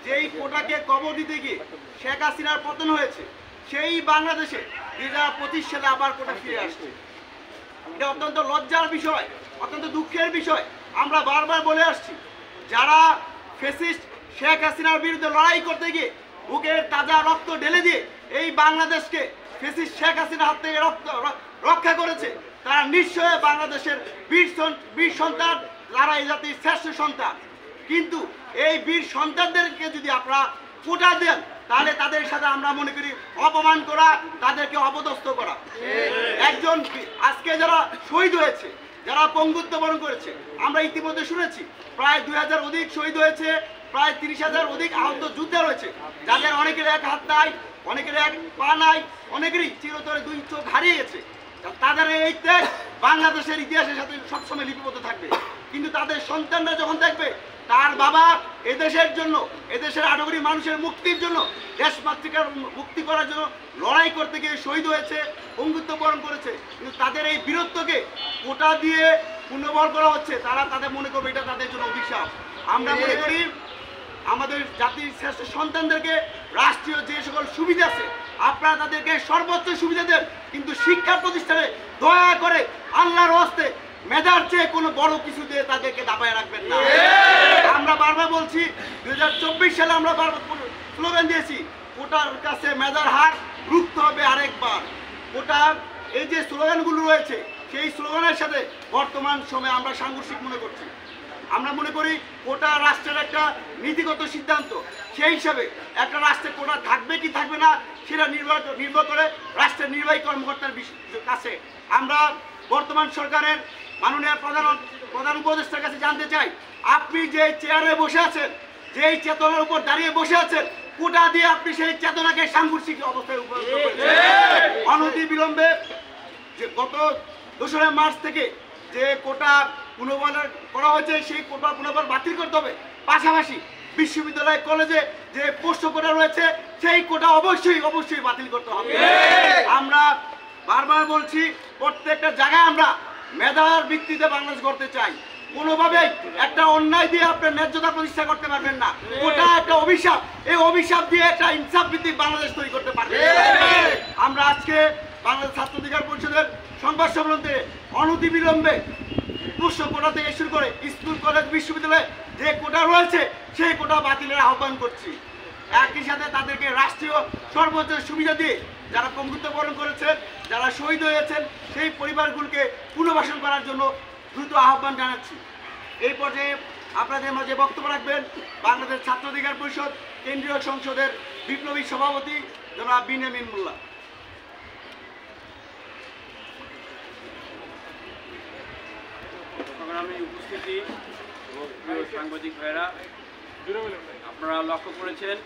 যেই কোটাকে কবর দিতে গিয়ে শেখ হাসিনার পতন হয়েছে, সেই বাংলাদেশে 2025 সালে আবার কোটা ফিরে আসছে। এটা অত্যন্ত লজ্জার বিষয়, অত্যন্ত দুঃখের বিষয়। আমরা বারবার বলে আসছি, যারা ফ্যাসিস্ট শেখ হাসিনার বিরুদ্ধে লড়াই করতে গিয়ে বুকের তাজা রক্ত ঢেলে দিয়ে এই বাংলাদেশকে ফ্যাসিস্ট শেখ হাসিনার হাত থেকে রক্ষা করেছে, তারা নিশ্চয়ই বাংলাদেশের বীর সন্তান, তারা এই জাতির শ্রেষ্ঠ সন্তান। কিন্তু এই বীর সন্তানদেরকে যদি আপনারা কোটা দেন, তাহলে তাদের সাথে আমরা মনে করি অপমান করা, তাদেরকে অপদস্থ করা। একজন আজকে যারা শহীদ হয়েছে, যারা পঙ্গুত্ব বরণ করেছে, আমরা ইতিমধ্যে শুনেছি প্রায় 2000 অধিক শহীদ হয়েছে, প্রায় 30,000 অধিক আহত যোদ্ধা রয়েছে, যাদের অনেকের এক হাত নাই, অনেকের এক পা নাই, অনেকেরই চিরতরে 2 চোখ হারিয়ে গেছে। তাদের এই ত্যাগ বাংলাদেশের ইতিহাসের সাথে সবসময় লিপিবদ্ধ থাকবে। কিন্তু তাদের সন্তানরা যখন দেখবে তার বাবা এদেশের জন্য, এদেশের 8 কোটি মানুষের মুক্তির জন্য, দেশ মাতৃকার মুক্তি করার জন্য লড়াই করতে গিয়ে শহীদ হয়েছে, পঙ্গুত্ব বরণ করেছে, কিন্তু তাদের এই বীরত্বকে কোটা দিয়ে পুনর্বল করা হচ্ছে, তাদের মনে করবে এটা তাদের জন্য অভিশাপ। আমরা মনে করি আমাদের জাতির শ্রেষ্ঠ সন্তানদেরকে রাষ্ট্রীয় যে সকল সুবিধা আছে আপনারা তাদেরকে সর্বোচ্চ সুবিধা দেন, কিন্তু শিক্ষা প্রতিষ্ঠানে দয়া করে আল্লাহর হস্তে মেধার চেয়ে কোনো বড় কিছু দিয়ে তাদেরকে দাবায় রাখবেন না। আমরা বারবার বলছি, 2024 সালে আমরা বারবার স্লোগান দিয়েছি, কোটার কাছে মেধার হার রুখতে হবে আরেকবার। কোটার এই যে স্লোগানগুলো রয়েছে, সেই স্লোগানের সাথে বর্তমান সময়ে আমরা সাংঘর্ষিক মনে করছি। আমরা মনে করি কোটা রাষ্ট্রের একটা নীতিগত সিদ্ধান্ত, সেই হিসাবে একটা রাষ্ট্রে কোটা থাকবে কি থাকবে না সেটা নির্ভর করে রাষ্ট্রের নির্বাহী কর্মকর্তার কাছে। আমরা বর্তমান সরকারের মাননীয় প্রধান উপদেষ্টার কাছে জানতে চাই, আপনি যে চেয়ারে বসে আছেন, যেই চেতনার উপর দাঁড়িয়ে বসে আছেন, কোটা দিয়ে আপনি সেই চেতনাকে সাংঘর্ষিক অবস্থায় উপনীত করেছেন। অনতি বিলম্বে যে গত 2রা মার্চ থেকে যে কোটা পুনর্বল করা হয়েছে, সেই কোটা পুনর্বল বাতিল করতে হবে। পাশাপাশি বিশ্ববিদ্যালয় কলেজে যে পোস্ট কোটা রয়েছে, সেই কোটা অবশ্যই বাতিল করতে হবে। আমরা বারবার বলছি, প্রত্যেকটা জায়গায় আমরা মেধার ভিত্তিতে বাংলাদেশ গড়তে চাই। কোনোভাবেই একটা অন্যায় দিয়ে আপনার ন্যায্যতা প্রতিষ্ঠা করতে পারবেন না। ওটা একটা অভিশাপ, এই অভিশাপ দিয়ে একটা ইনসাফ ভিত্তিক বাংলাদেশ তৈরি করতে পারবেন। আমরা আজকে বাংলাদেশ ছাত্র অধিকার পরিষদের সংবাদ সম্মেলনে অনতি বিলম্বে পোস্ট কোটা থেকে শুরু করে স্কুল কলেজ বিশ্ববিদ্যালয়ে যে কোটা রয়েছে, সেই কোটা বাতিলের আহ্বান করছি। একই সাথে তাদেরকে রাষ্ট্রীয় সর্বোচ্চ সুবিধা দিয়ে যারা পঙ্গুত্ব বরণ করেছেন, যারা শহীদ হয়েছেন, সেই পরিবারগুলোকে পুনর্বাসন করার জন্য দ্রুত আহ্বান জানাচ্ছি। এই পর্যায়ে আপনাদের মাঝে বক্তব্য রাখবেন বাংলাদেশ ছাত্র অধিকার পরিষদ কেন্দ্রীয় সংসদের বিপ্লবী সভাপতি জনাব বিনয়ামিন মোল্লা। সংগ্রামী উপস্থিতি এবং প্রিয় সাংবাদিক ভাইয়েরা, আপনারা লক্ষ্য করেছেন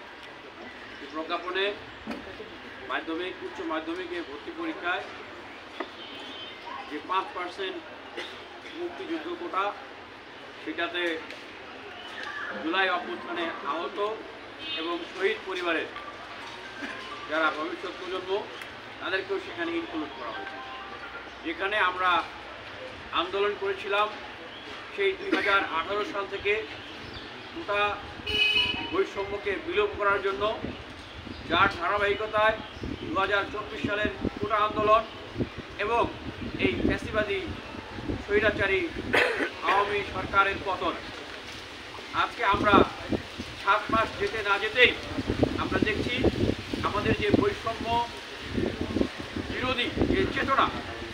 প্রজ্ঞাপনে মাধ্যমিক উচ্চ মাধ্যমিকে ভর্তি পরীক্ষায় যে 5% মুক্তিযুদ্ধ কোটা, সেটাতে জুলাই অভ্যুত্থানে আহত এবং শহীদ পরিবারের যারা ভবিষ্যৎ প্রজন্ম, তাদেরকেও সেখানে ইনক্লুড করা হয়েছে। যেখানে আমরা আন্দোলন করেছিলাম সেই 2018 সাল থেকে কোটা বৈষম্যকে বিলোপ করার জন্য, যার ধারাবাহিকতায় 2024 সালের কোটা আন্দোলন এবং এই ফ্যাসিবাদী স্বৈরাচারী আওয়ামী সরকারের পতন। আজকে আমরা 7 মাস যেতে না যেতেই আমরা দেখছি আমাদের যে বৈষম্য বিরোধী যে চেতনা,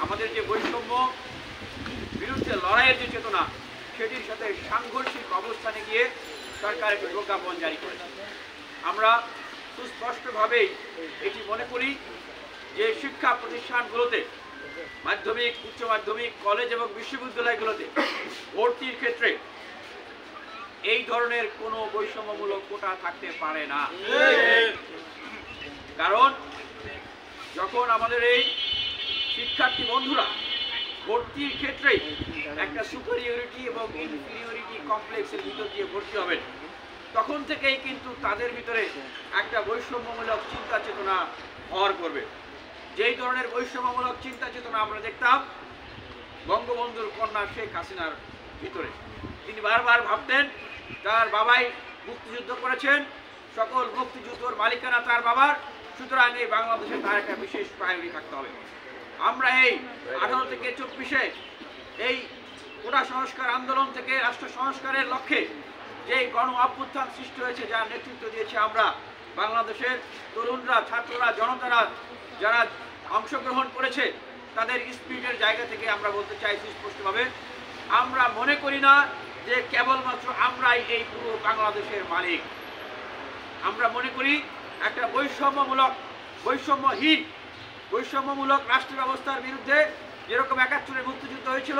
আমাদের যে বৈষম্য বিরুদ্ধে লড়াইয়ের যে চেতনা, সেটির সাথে সাংঘর্ষিক অবস্থানে গিয়ে সরকার একটি প্রজ্ঞাপন জারি করেছে। আমরা সুস্পষ্টভাবেই এটি মনে করি যে শিক্ষা প্রতিষ্ঠানগুলোতে, মাধ্যমিক, উচ্চ মাধ্যমিক, কলেজ এবং বিশ্ববিদ্যালয়গুলোতে ভর্তির ক্ষেত্রে এই ধরনের কোনো বৈষম্যমূলক কোটা থাকতে পারে না। কারণ যখন আমাদের এই শিক্ষার্থী বন্ধুরা ভর্তির ক্ষেত্রে একটা সুপিরিয়রিটি এবং ইনফিরিয়রিটি কমপ্লেক্সের ভিতর দিয়ে ভর্তি হবেন, তখন থেকেই কিন্তু তাদের ভিতরে একটা বৈষম্যমূলক চিন্তা চেতনা ভর করবে। যেই ধরনের বৈষম্যমূলক চিন্তা চেতনা আমরা দেখতাম বঙ্গবন্ধুর কন্যা শেখ হাসিনার ভিতরে। তিনি বারবার ভাবতেন তার বাবাই মুক্তিযুদ্ধ করেছেন, সকল মুক্তিযুদ্ধর মালিকানা তার বাবার, সুতরাং এই বাংলাদেশে তার একটা বিশেষ প্রায়োরিটি থাকতে হবে। আমরা এই 18 থেকে 24-এ এই কোটা সংস্কার আন্দোলন থেকে রাষ্ট্র সংস্কারের লক্ষ্যে যে গণ অভ্যুত্থান সৃষ্টি হয়েছে, যার নেতৃত্ব দিয়েছে আমরা বাংলাদেশের তরুণরা, ছাত্ররা, জনতারা যারা অংশগ্রহণ করেছে, তাদের স্পিরিটের জায়গা থেকে আমরা বলতে চাই সুস্পষ্টভাবে, আমরা মনে করি না যে কেবলমাত্র আমরাই এই পুরো বাংলাদেশের মালিক। আমরা মনে করি একটা বৈষম্যমূলক রাষ্ট্র ব্যবস্থার বিরুদ্ধে যেরকম 71-এর মুক্তিযুদ্ধ হয়েছিল,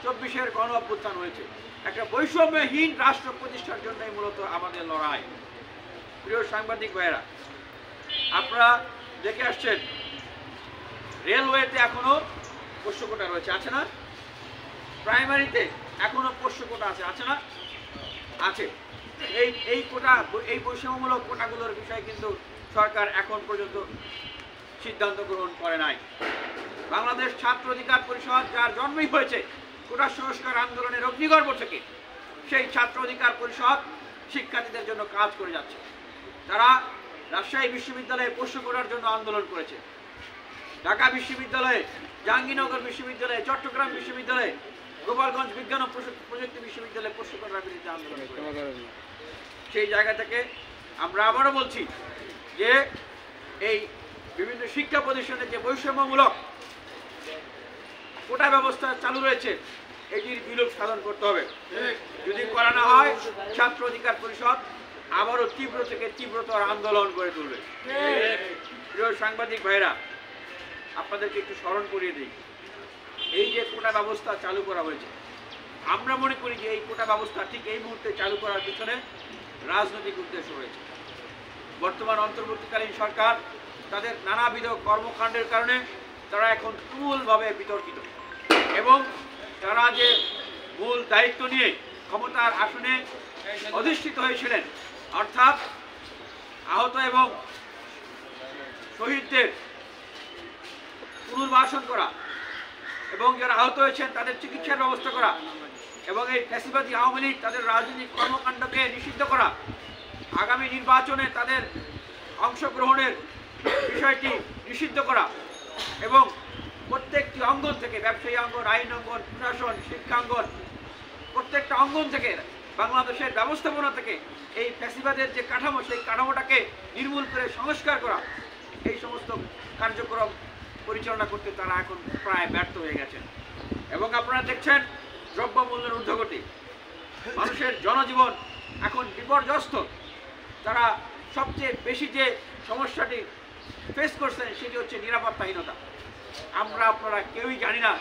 24-এর গণ অভ্যুত্থান হয়েছে, একটা বৈষম্যহীন রাষ্ট্র প্রতিষ্ঠার জন্যই মূলত আমাদের লড়াই। প্রিয় সাংবাদিক ভাইয়েরা, আপনারা দেখে আসছেন রেলওয়েতে এখনো পোষ্য কোটা রয়েছে, আছে না? প্রাইমারিতে এখনো পোষ্য কোটা আছে না? আছে। এই কোটা, এই বৈষম্যমূলক কোটাগুলোর বিষয়ে কিন্তু সরকার এখন পর্যন্ত সিদ্ধান্ত গ্রহণ করে নাই। বাংলাদেশ ছাত্র অধিকার পরিষদ, যার জন্মই হয়েছে কোটা সংস্কার আন্দোলনের অগ্নিগর্ভ থেকে, সেই ছাত্র অধিকার পরিষদ শিক্ষার্থীদের জন্য কাজ করে যাচ্ছে। তারা রাজশাহী বিশ্ববিদ্যালয়ে পোষ্য কোটার জন্য আন্দোলন করেছে, ঢাকা বিশ্ববিদ্যালয়ে, জাহাঙ্গীরনগর বিশ্ববিদ্যালয়ে, চট্টগ্রাম বিশ্ববিদ্যালয়ে, গোপালগঞ্জ বিজ্ঞান ও প্রযুক্তি বিশ্ববিদ্যালয়ে পোষ্য কোটার বিরুদ্ধে আন্দোলন করেছে। সেই জায়গা থেকে আমরা আবারও বলছি যে এই বিভিন্ন শিক্ষা প্রতিষ্ঠানে যে বৈষম্যমূলক কোটা ব্যবস্থা চালু রয়েছে, এটির বিলোপ সাধন করতে হবে। যদি করা না হয়, ছাত্র অধিকার পরিষদ আবারও তীব্র থেকে তীব্রতর আন্দোলন গড়ে তুলবে। প্রিয় সাংবাদিক ভাইরা, আপনাদেরকে একটু স্মরণ করিয়ে দিই, এই যে কোটা ব্যবস্থা চালু করা হয়েছে, আমরা মনে করি যে এই কোটা ব্যবস্থা ঠিক এই মুহূর্তে চালু করার পিছনে রাজনৈতিক উদ্দেশ্য রয়েছে। বর্তমান অন্তর্বর্তীকালীন সরকার তাদের নানাবিধ কর্মকাণ্ডের কারণে তারা এখন তুমুলভাবে বিতর্কিত, এবং তারা যে মূল দায়িত্ব নিয়ে ক্ষমতার আসনে অধিষ্ঠিত হয়েছিলেন, অর্থাৎ আহত এবং শহীদদের পুনর্বাসন করা এবং যারা আহত হয়েছেন তাদের চিকিৎসার ব্যবস্থা করা এবং এই ফ্যাসিবাদী আওয়ামী লীগ তাদের রাজনৈতিক কর্মকাণ্ডকে নিষিদ্ধ করা, আগামী নির্বাচনে তাদের অংশগ্রহণের বিষয়টি নিষিদ্ধ করা এবং প্রত্যেকটি অঙ্গন থেকে, ব্যবসায়ী অঙ্গন, আইন অঙ্গন, প্রশাসন, শিক্ষাঙ্গন, প্রত্যেকটা অঙ্গন থেকে, বাংলাদেশের ব্যবস্থাপনা থেকে এই ফ্যাসিবাদের যে কাঠামো, সেই কাঠামোটাকে নির্মূল করে সংস্কার করা, এই সমস্ত কার্যক্রম পরিচালনা করতে তারা এখন প্রায় ব্যর্থ হয়ে গেছেন। এবং আপনারা দেখছেন দ্রব্যমূল্যের ঊর্ধ্বগতি, মানুষের জনজীবন এখন বিপর্যস্ত। তারা সবচেয়ে বেশি যে সমস্যাটি ফেস করছেন সেটি হচ্ছে নিরাপত্তাহীনতা। আমরা আপনারা কেউই জানি না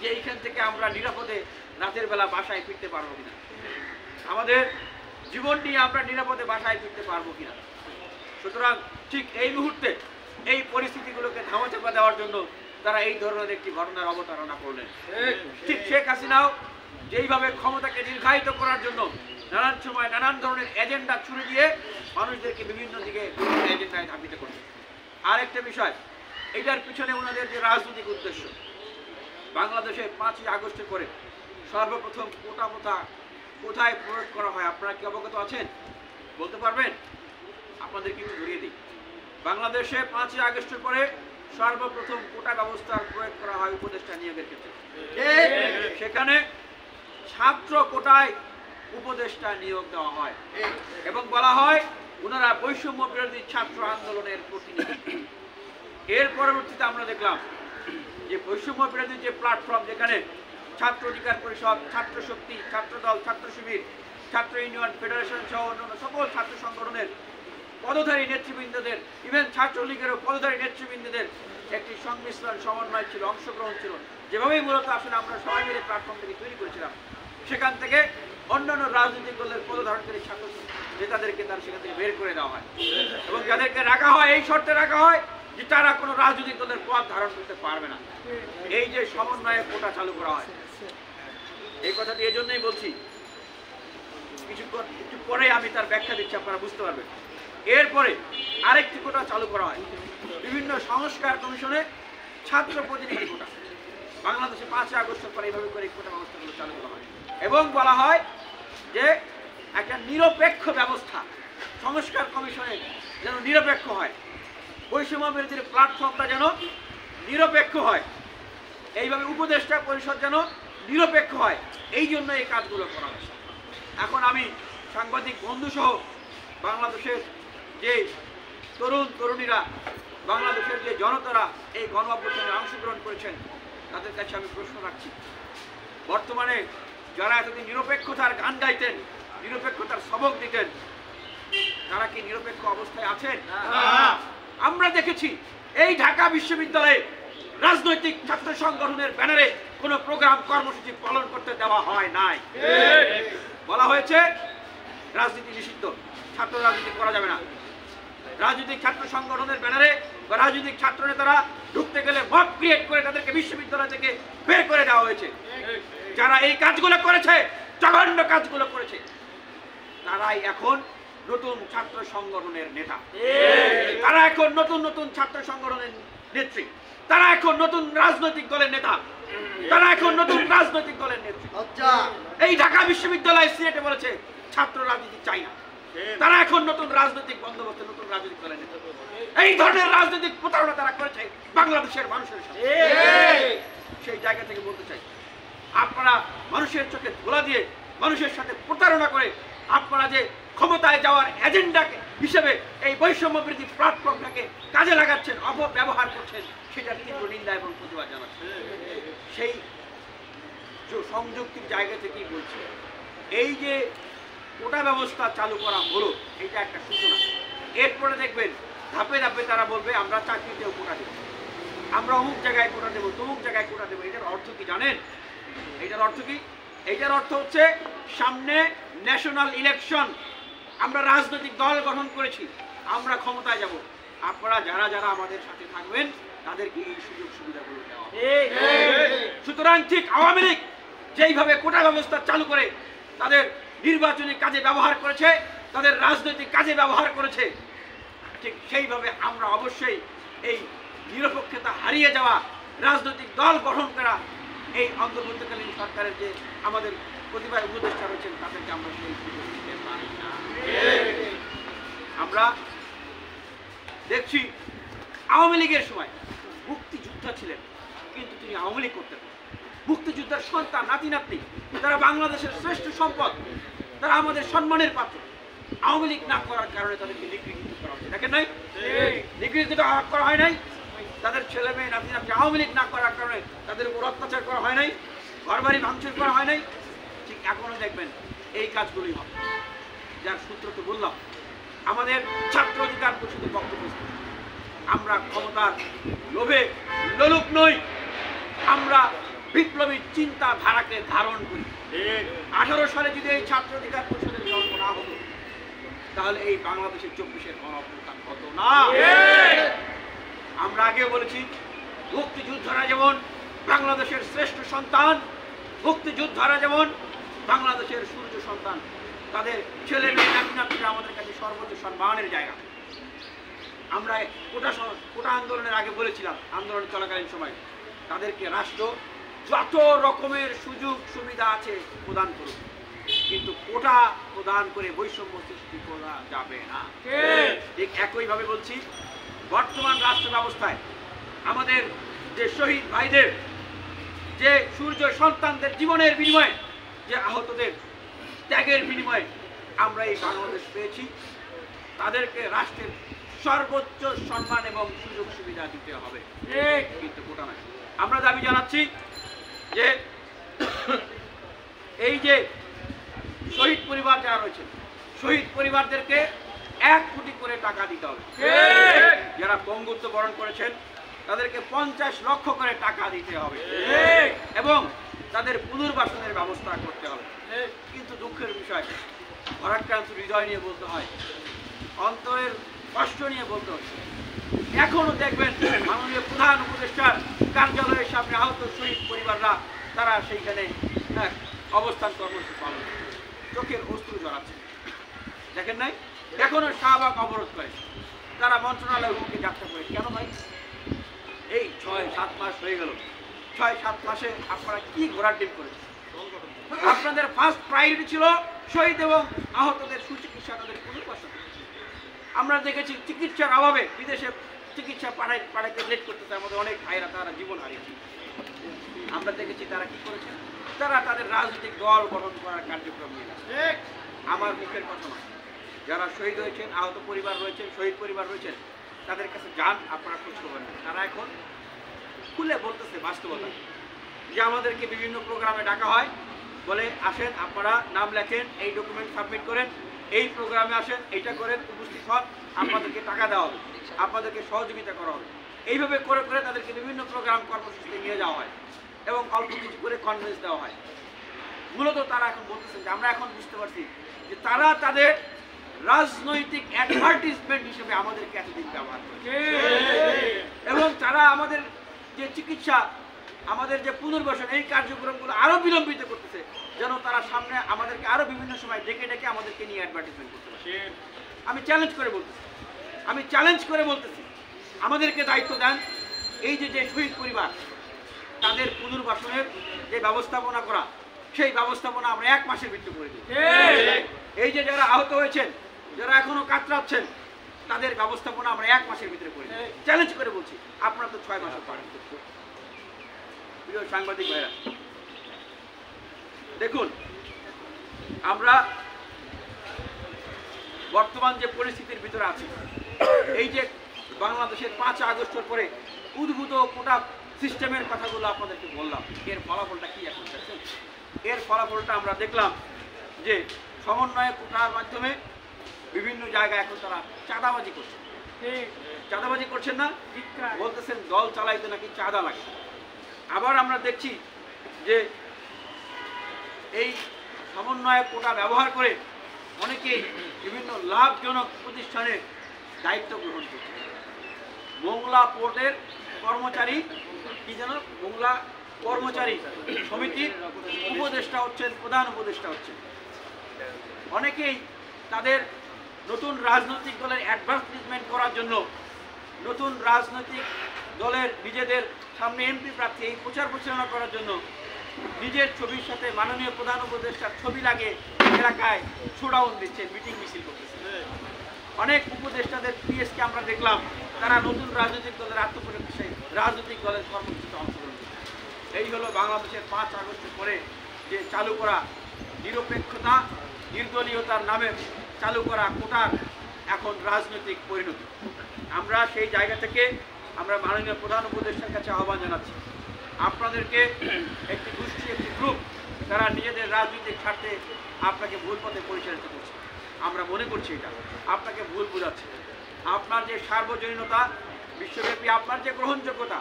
যে এইখান থেকে আমরা নিরাপদে রাতের বেলা বাসায় ফিরতে পারবো কিনা, আমাদের জীবন নিয়ে আমরা নিরাপদে বাসায় ফিরতে পারবো কিনা। সুতরাং ঠিক এই মুহূর্তে এই পরিস্থিতিগুলোকে ধামাচাপা দেওয়ার জন্য তারা এই ধরনের একটি ঘটনার অবতারণা করলেন। ঠিক শেখ হাসিনাও যেইভাবে ক্ষমতাকে দীর্ঘায়িত করার জন্য নানান সময় নানান ধরনের এজেন্ডা ছুড়ে দিয়ে মানুষদেরকে বিভিন্ন দিকে বিভিন্ন এজেন্ডায় ধাবিত করছে। আরেকটা বিষয়, এটার পিছনে ওনাদের যে রাজনৈতিক উদ্দেশ্য, বাংলাদেশে 5ই আগস্টের পরে সর্বপ্রথম কোটা প্রথা কোথায় প্রয়োগ করা হয় আপনারা কি অবগত আছেন? বলতে পারবেন? আপনাদের কিন্তু ধরিয়ে দিই, বাংলাদেশে 5ই আগস্টের পরে সর্বপ্রথম কোটা ব্যবস্থার প্রয়োগ করা হয় উপদেষ্টা নিয়োগের ক্ষেত্রে। সেখানে ছাত্র কোটায় উপদেষ্টা নিয়োগ দেওয়া হয় এবং বলা হয় ওনারা বৈষম্য বিরোধী ছাত্র আন্দোলনের প্রতিনিধি। এর পরবর্তীতে আমরা দেখলাম যে বৈষম্য বিরোধী যে প্ল্যাটফর্ম, যেখানে ছাত্র অধিকার পরিষদ, ছাত্র শক্তি, ছাত্রদল, ছাত্র শিবির, ছাত্র ইউনিয়ন, ফেডারেশন সহ অন্যান্য সকল ছাত্র সংগঠনের পদধারী নেতৃবৃন্দদের, ইভেন ছাত্রলীগেরও পদধারী নেতৃবৃন্দদের একটি সংমিশ্রণ, সমন্বয় ছিল, অংশগ্রহণ ছিল। যেভাবেই মূলত আসলে আমরা সবাই মিলে প্ল্যাটফর্ম থেকে তৈরি করেছিলাম, সেখান থেকে অন্যান্য রাজনৈতিক দলের পদধারণকারী ছাত্র নেতাদেরকে তার সেখান থেকে বের করে দেওয়া হয় এবং যাদেরকে রাখা হয় এই শর্তে রাখা হয় যে তারা কোনো রাজনৈতিক দলের পদ ধারণ করতে পারবে না। এই যে সমন্বয়ে কোটা চালু করা হয়, এই কথাটি এই জন্যই বলছি, একটু পরে আমি তার ব্যাখ্যা দিচ্ছি, আপনারা বুঝতে পারবেন। এরপরে আরেকটি কোটা চালু করা হয়, বিভিন্ন সংস্কার কমিশনে ছাত্র প্রতিনিধি কোটা। বাংলাদেশে 5ই আগস্টের পরে এইভাবে করে কোটা ব্যবস্থাগুলো চালু করা হয় এবং বলা হয় যে একটা নিরপেক্ষ ব্যবস্থা, সংস্কার কমিশনে যেন নিরপেক্ষ হয়, বৈষম্য বিরোধীর প্ল্যাটফর্মটা যেন নিরপেক্ষ হয়, এইভাবে উপদেষ্টা পরিষদ যেন নিরপেক্ষ হয়, এই জন্য এই কাজগুলো করা হয়েছে। এখন আমি সাংবাদিক বন্ধুসহ বাংলাদেশের যে তরুণ তরুণীরা, বাংলাদেশের যে জনতারা এই গণ অভ্যুত্থানে অংশগ্রহণ করেছেন, তাদের কাছে আমি প্রশ্ন রাখছি, বর্তমানে যারা এতদিন নিরপেক্ষতার গান গাইতেন, নিরপেক্ষতার সবক দিতেন, তারা কি নিরপেক্ষ অবস্থায় আছেন? আমরা দেখেছি এই ঢাকা বিশ্ববিদ্যালয়ে রাজনৈতিক ছাত্র সংগঠনের ব্যানারে কোনো প্রোগ্রাম কর্মসূচি পালন করতে দেওয়া হয় নাই। বলা হয়েছে রাজনীতি নিষিদ্ধ, ছাত্র রাজনীতি করা যাবে না। রাজনৈতিক ছাত্র সংগঠনের ব্যানারে বা রাজনৈতিক ছাত্র নেতারা ঢুকতে গেলে মব ক্রিয়েট করে তাদেরকে বিশ্ববিদ্যালয় থেকে বের করে দেওয়া হয়েছে। যারা এই কাজগুলো করেছে, জঘন্য কাজগুলো করেছে, তারাই এখন নতুন ছাত্র সংগঠনের নেতা, তারা এখন নতুন নতুন ছাত্র সংগঠনের নেত্রী, তারা এখন নতুন রাজনৈতিক দলের নেতা, তারা এখন নতুন রাজনৈতিক দলের নেত্রী। এই ঢাকা বিশ্ববিদ্যালয় সিনেটে বলেছে ছাত্র রাজনীতি চাই না, তারা এখন নতুন রাজনৈতিক বন্দোবস্ত, নতুন রাজনৈতিক দলের নেতা। এই ধরনের রাজনৈতিক প্রতারণা তারা করেছে বাংলাদেশের মানুষের সাথে। সেই জায়গা থেকে বলতে চাই, আপনারা মানুষের চোখে ধোলা দিয়ে মানুষের সাথে প্রতারণা করে আপনারা যে ক্ষমতায় যাওয়ার এজেন্ডা হিসেবে এই বৈষম্য বিরোধী প্ল্যাটফর্মটাকে কাজে লাগাচ্ছেন, অপব্যবহার করছেন, সেটা তীব্র নিন্দা এবং প্রতিবাদ জানাচ্ছেন। সেই সংযুক্তির জায়গা থেকেই বলছি, এই যে কোটা ব্যবস্থা চালু করা হলো, এটা একটা সূচনা। এরপরে দেখবেন ধাপে ধাপে তারা বলবে আমরা চাকরিতেও কোটা দেবো, আমরা অমুক জায়গায় কোটা দেবো, তমুক জায়গায় কোটা দেবো। এটার অর্থ কি জানেন? এটার অর্থ কি? এটার অর্থ হচ্ছে সামনে ন্যাশনাল ইলেকশন, আমরা রাজনৈতিক দল গঠন করেছি, আমরা ক্ষমতায় যাব, আপনারা যারা যারা আমাদের সাথে থাকবেন তাদেরকে এই সুযোগ সুবিধাগুলো দেওয়া হবে। সুতরাং ঠিক আওয়ামী লীগ যেইভাবে কোটা ব্যবস্থা চালু করে তাদের নির্বাচনী কাজে ব্যবহার করেছে, তাদের রাজনৈতিক কাজে ব্যবহার করেছে, ঠিক সেইভাবে আমরা অবশ্যই এই নিরপেক্ষতা হারিয়ে যাওয়া রাজনৈতিক দল গঠন করা এই অন্তর্বর্তীকালীন সরকারের যে আমাদের প্রতিভা উপদেষ্টা রয়েছেন, তাদেরকে আমরা সেই সুযোগ দিতে পারি না। আমরা দেখছি আওয়ামী লীগের সময় মুক্তিযোদ্ধা ছিলেন, কিন্তু তিনি আওয়ামী লীগ করতেন। মুক্তিযোদ্ধার সন্তান, নাতি নাতনি, তারা বাংলাদেশের শ্রেষ্ঠ সম্পদ, তারা আমাদের সম্মানের পাত্র। আওয়ামী লীগ না করার কারণে তাদেরকে নিগৃহীত করা হয়েছে, দেখেন নাই? নিগৃহীত করা হয় নাই, তাদের ছেলে মেয়ে নাতি নাতনি আওয়ামী লীগ না করার কারণে তাদের উপর অত্যাচার করা হয় নাই, ঘরবাড়ি ভাঙচুর করা হয় নাই। ঠিক এখনো দেখবেন এই কাজগুলোই হবে। যার সূত্র তো বললাম, আমাদের ছাত্র অধিকার পরিষদের বক্তব্য, আমরা ক্ষমতার লোভে লোলুপ নই, আমরা বিপ্লবী চিন্তাধারাকে ধারণ করি। 18 সালে যদি এই ছাত্র অধিকার পরিষদের জন্ম না হতো, তাহলে এই বাংলাদেশের 24-এর গণঅভ্যুত্থান হতো না। আমরা আগেও বলেছি, মুক্তিযোদ্ধারা যেমন বাংলাদেশের শ্রেষ্ঠ সন্তান, মুক্তিযোদ্ধারা যেমন বাংলাদেশের সূর্য সন্তান, তাদের ছেলে মেয়ে নাতি নাতনিরা আমাদের কাছে সর্বোচ্চ সম্মানের জায়গা। আমরা কোটা আন্দোলনের আগে বলেছিলাম, আন্দোলন চলাকালীন সময় তাদেরকে রাষ্ট্র যত রকমের সুযোগ সুবিধা আছে প্রদান করুন, কিন্তু কোটা প্রদান করে বৈষম্য সৃষ্টি করা যাবে না। ঠিক একইভাবে বলছি, বর্তমান রাষ্ট্র ব্যবস্থায় আমাদের যে শহীদ ভাইদের, যে সূর্য সন্তানদের জীবনের বিনিময়ে, যে আহতদের ত্যাগের বিনিময়ে আমরা এই বাংলাদেশ পেয়েছি, তাদেরকে রাষ্ট্রের সর্বোচ্চ সম্মান এবং সুযোগ সুবিধা দিতে হবে, কিন্তু কোটা নয়। আমরা দাবি জানাচ্ছি যে এই যে শহীদ পরিবার যারা রয়েছে, শহীদ পরিবারদেরকে 1 কোটি করে টাকা দিতে হবে। যারা পঙ্গুত্ব বরণ করেছেন তাদেরকে 50 লক্ষ করে টাকা দিতে হবে এবং তাদের পুনর্বাসনের ব্যবস্থা করতে হবে। কিন্তু দুঃখের বিষয়, ভারাক্রান্ত হৃদয় নিয়ে বলতে হয়, অন্তরের কষ্ট নিয়ে বলতে হচ্ছে, এখনো দেখবেন মাননীয় প্রধান উপদেষ্টার কার্যালয়ের সামনে আহত শহীদ পরিবাররা তারা সেইখানে অবস্থান কর্মসূচি পালন, চোখের অশ্রু জড়াচ্ছে, দেখেন নাই? এখনো শাহবাগ অবরোধ করে তারা মন্ত্রণালয়ের মুখে যাত্রা করে। কেন ভাই? এই 6-7 মাস হয়ে গেল, 6-7 মাসে আপনারা কি ঘোরার ডিম করেছেন? আপনাদের ফার্স্ট প্রায়োরিটি ছিল শহীদ এবং আহতদের সুচিকিৎসা, তাদের পুনর্বাসন। আমরা দেখেছি চিকিৎসার অভাবে বিদেশে চিকিৎসা পাঠাইতে লেট করতেছে আমাদের অনেক ভাইরা, তারা জীবন হারিয়েছে। আমরা দেখেছি তারা কি করেছে, তারা তাদের রাজনৈতিক দল গঠন করার কার্যক্রম নিয়ে গেছে। আমার মুখের কথা নয়, যারা শহীদ হয়েছেন, আহত পরিবার রয়েছেন, শহীদ পরিবার রয়েছেন, তাদের কাছে যান, আপনারা খোঁজ খবর নেন। তারা এখন খুলে বলতেছে বাস্তবতা, যে আমাদেরকে বিভিন্ন প্রোগ্রামে ডাকা হয়, বলে আসেন আপনারা নাম লেখেন, এই ডকুমেন্ট সাবমিট করেন, এই প্রোগ্রামে আসেন, এইটা করেন, উপস্থিত হন, আপনাদেরকে টাকা দেওয়া হবে, আপনাদেরকে সহযোগিতা করা হবে। এইভাবে করে করে তাদেরকে বিভিন্ন প্রোগ্রাম কর্মসূচিতে নিয়ে যাওয়া হয় এবং অল্প কিছু করে কনভিন্স দেওয়া হয়। মূলত তারা এখন বলতেছেন যে আমরা এখন বুঝতে পারছি যে তারা তাদের রাজনৈতিক অ্যাডভার্টিজমেন্ট হিসেবে আমাদেরকে এতদিন ব্যবহার করেছে এবং তারা আমাদের যে চিকিৎসা, আমাদের যে পুনর্বাসন, এই কার্যক্রমগুলো আরো বিলম্বিত করতেছে, যেন তারা সামনে আমাদেরকে আরো বিভিন্ন সময় ডেকে ডেকে আমাদেরকে নিয়ে অ্যাডভার্টিজমেন্ট করতে পারে। আমি চ্যালেঞ্জ করে বলতেছি, আমাদেরকে দায়িত্ব দেন, এই যে যে শহীদ পরিবার, তাদের পুনর্বাসনের যে ব্যবস্থাপনা করা, সেই ব্যবস্থাপনা আমরা 1 মাসের ভিতরে করে দিই। এই যে যারা আহত হয়েছেন, যারা এখনো কাতরাচ্ছেন, তাদের ব্যবস্থাপনা আমরা 1 মাসের ভিতরে করে দিই। চ্যালেঞ্জ করে বলছি, আপনারা তো 6 মাসও পারেন। প্রিয় সাংবাদিক ভাইরা, দেখুন আমরা বর্তমান যে পরিস্থিতির ভিতরে আছি, এই যে বাংলাদেশের 5 আগস্টের পরে উদ্ভূত কোটা সিস্টেমের কথাগুলো আপনাদেরকে বললাম, এর ফলাফলটা কি এখন দেখছেন? এর ফলাফলটা আমরা দেখলাম যে সমন্বয় কোটার মাধ্যমে বিভিন্ন জায়গায় এখন তারা চাঁদাবাজি করছে। চাঁদাবাজি করছেন না, বলতেছেন দল চালাইতে নাকি চাঁদা লাগে। আবার আমরা দেখছি যে এই সমন্বয় কোটা ব্যবহার করে অনেকেই বিভিন্ন লাভজনক প্রতিষ্ঠানে দায়িত্ব গ্রহণ করছে। মোংলা পোর্টের কর্মচারী, কি যেন মোংলা কর্মচারী সমিতির উপদেষ্টা হচ্ছেন, প্রধান উপদেষ্টা হচ্ছেন। অনেকেই তাদের নতুন রাজনৈতিক দলের অ্যাডভার্টাইজমেন্ট করার জন্য, নতুন রাজনৈতিক দলের নিজেদের সামনে এমপি প্রার্থী এই প্রচার প্রচারণা করার জন্য নিজের ছবির সাথে মাননীয় প্রধান উপদেষ্টার ছবি লাগে এলাকায় শোডাউন দিচ্ছে, মিটিং মিছিল করতেছে। অনেক উপদেষ্টাদের পিএসকে আমরা দেখলাম, তারা নতুন রাজনৈতিক দলের আত্মপ্রকাশে রাজনৈতিক দলের কর্মসূচিতে অংশগ্রহণ করছে। এই হলো বাংলাদেশের 5 আগস্টের পরে যে চালু করা নিরপেক্ষতা, নির্দলীয়তার নামে চালু করা কোটার এখন রাজনৈতিক পরিণতি। আমরা সেই জায়গা থেকে আমরা মাননীয় প্রধান উপদেষ্টার কাছে আহ্বান জানাচ্ছি, আপনাদেরকে একটি গোষ্ঠী, একটি গ্রুপ, তারা নিজেদের রাজনৈতিক স্বার্থে আপনাকে ভুল পথে পরিচালিত করছে। আমরা মনে করছি এটা আপনাকে ভুল বোঝাচ্ছে। আপনার যে সার্বজনীনতা, বিশ্বব্যাপী আপনার যে গ্রহণযোগ্যতা,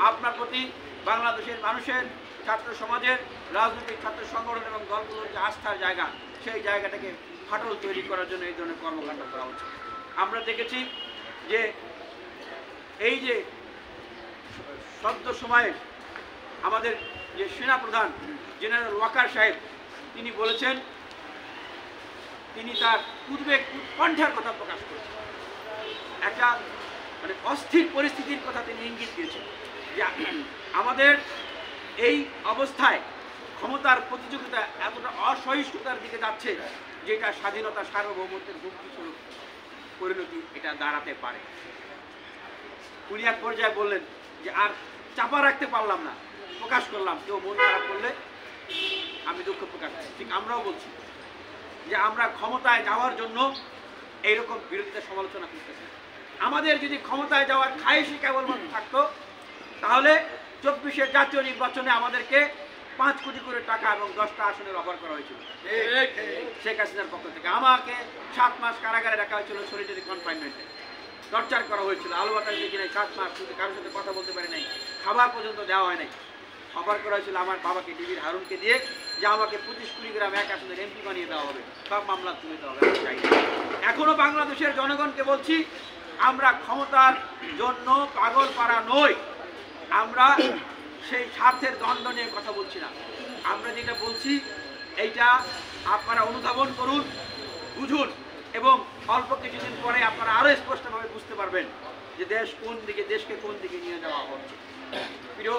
আপনার প্রতি বাংলাদেশের মানুষের, ছাত্র সমাজের, রাজনৈতিক ছাত্র সংগঠন এবং দলগুলোর যে আস্থার জায়গা, সেই জায়গাটাকে ফাটল তৈরি করার জন্য এই ধরনের কর্মকাণ্ড করা হচ্ছে। আমরা দেখেছি যে এই যে সদ্য সময়ে আমাদের যে সেনাপ্রধান জেনারেল ওয়াকার সাহেব, তিনি বলেছেন, তিনি তার উদ্বেগ, উৎকণ্ঠার কথা প্রকাশ করেছেন। একটা মানে অস্থির পরিস্থিতির কথা তিনি ইঙ্গিত দিয়েছেন যে আমাদের এই অবস্থায় ক্ষমতার প্রতিযোগিতা এতটা অসহিষ্ণুতার দিকে যাচ্ছে, যেটা স্বাধীনতা, সার্বভৌমত্বের হুমকি স্বরূপ পরিণতি এটা দাঁড়াতে পারে। উনি এক পর্যায়ে বললেন যে আর চাপা রাখতে পারলাম না, প্রকাশ করলাম, কেউ মন খারাপ করলে আমি দুঃখ প্রকাশ করি। ঠিক আমরাও বলছি যে আমরা ক্ষমতায় যাওয়ার জন্য এইরকম বিরোধিতা সমালোচনা করতেছি। আমাদের যদি ক্ষমতায় যাওয়ার খায়েশই কেবলমাত্র থাকতো, তাহলে 24-এর জাতীয় নির্বাচনে আমাদেরকে 5 কোটি করে টাকা এবং 10টা আসনের অফার করা হয়েছিল শেখ হাসিনার পক্ষ থেকে। আমাকে 7 মাস কারাগারে রাখা হয়েছিল, সলিটারি কনফাইনমেন্টে টর্চার করা হয়েছিল, আলু বাতাস দেখি নাই, 7 মাস শুধু কারোর সাথে কথা বলতে পারি নাই, খাবার পর্যন্ত দেওয়া হয় নাই। অফার করা হয়েছিল আমার বাবাকে, ডিবির হারুনকে দিয়ে, যে আমাকে 25 গ্রাম 1 আসনের এমপি বানিয়ে দেওয়া হবে, সব মামলা তুলে দেওয়া হবে। এখনো বাংলাদেশের জনগণকে বলছি, আমরা ক্ষমতার জন্য পাগল পাড়া নই। আমরা সেই স্বার্থের দ্বন্দ্ব নিয়ে কথা বলছি না। আমরা যেটা বলছি এইটা আপনারা অনুধাবন করুন, বুঝুন, এবং অল্প কিছুদিন পরে আপনারা আরো স্পষ্টভাবে বুঝতে পারবেন যে দেশ কোন দিকে, দেশকে কোন দিকে নিয়ে যাওয়া হচ্ছে। প্রিয়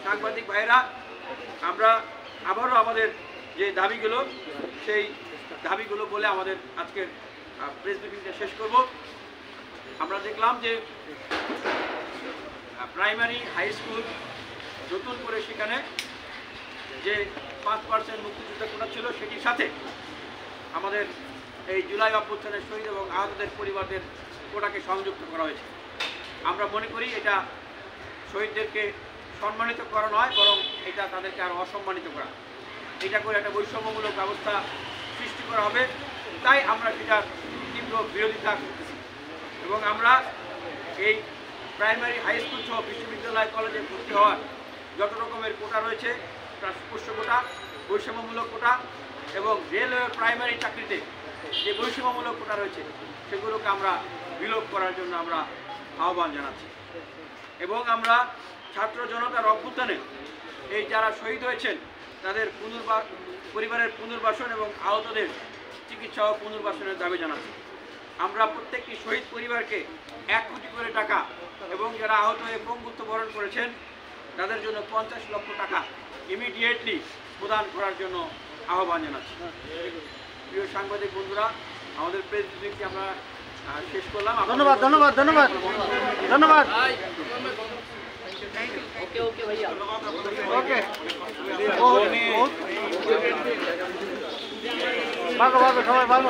সাংবাদিক ভাইরা, আমরা আবারও আমাদের যে দাবিগুলো, সেই দাবিগুলো বলে আমাদের আজকের প্রেস ব্রিফিংটা শেষ করব। আমরা দেখলাম যে প্রাইমারি হাই স্কুল নতুন করে সেখানে যে 5% মুক্তিযোদ্ধা কোটা ছিল সেটির সাথে আমাদের এই জুলাই অভ্যুত্থানের শহীদ এবং আহতদের পরিবারদের কোটাকে সংযুক্ত করা হয়েছে। আমরা মনে করি এটা শহীদদেরকে সম্মানিত করা নয়, বরং এটা তাদেরকে আরও অসম্মানিত করা। এটা করে একটা বৈষম্যমূলক ব্যবস্থা সৃষ্টি করা হবে, তাই আমরা সেটার তীব্র বিরোধিতা করতেছি। এবং আমরা এই প্রাইমারি হাই স্কুল সহ বিশ্ববিদ্যালয় কলেজে ভর্তি হওয়ার যত রকমের কোটা রয়েছে, পোষ্য কোটা, বৈষম্যমূলক কোটা এবং রেলওয়ে প্রাইমারি চাকরিতে যে বৈষম্যমূলক কোটা রয়েছে সেগুলোকে আমরা বিলোপ করার জন্য আমরা আহ্বান জানাচ্ছি। এবং আমরা ছাত্র জনতার অভ্যুত্থানে এই যারা শহীদ হয়েছেন তাদের পরিবারের পুনর্বাসন এবং আহতদের চিকিৎসা ও পুনর্বাসনের দাবি জানাচ্ছি। আমরা প্রত্যেকটি শহীদ পরিবারকে 1 কোটি করে টাকা এবং যারা আহত হয়ে পঙ্গুত্ব বরণ করেছেন তাদের জন্য 50 লক্ষ টাকা ইমিডিয়েটলি প্রদান করার জন্য আহ্বান জানাচ্ছি। প্রিয় সাংবাদিক বন্ধুরা, আমাদের প্রেস ব্রিফিংটি আমরা শেষ করলাম। ধন্যবাদ ধন্যবাদ ধন্যবাদ ধন্যবাদ। ओके ओके भैया ওকে ভালো ভালো সবাই ভালো।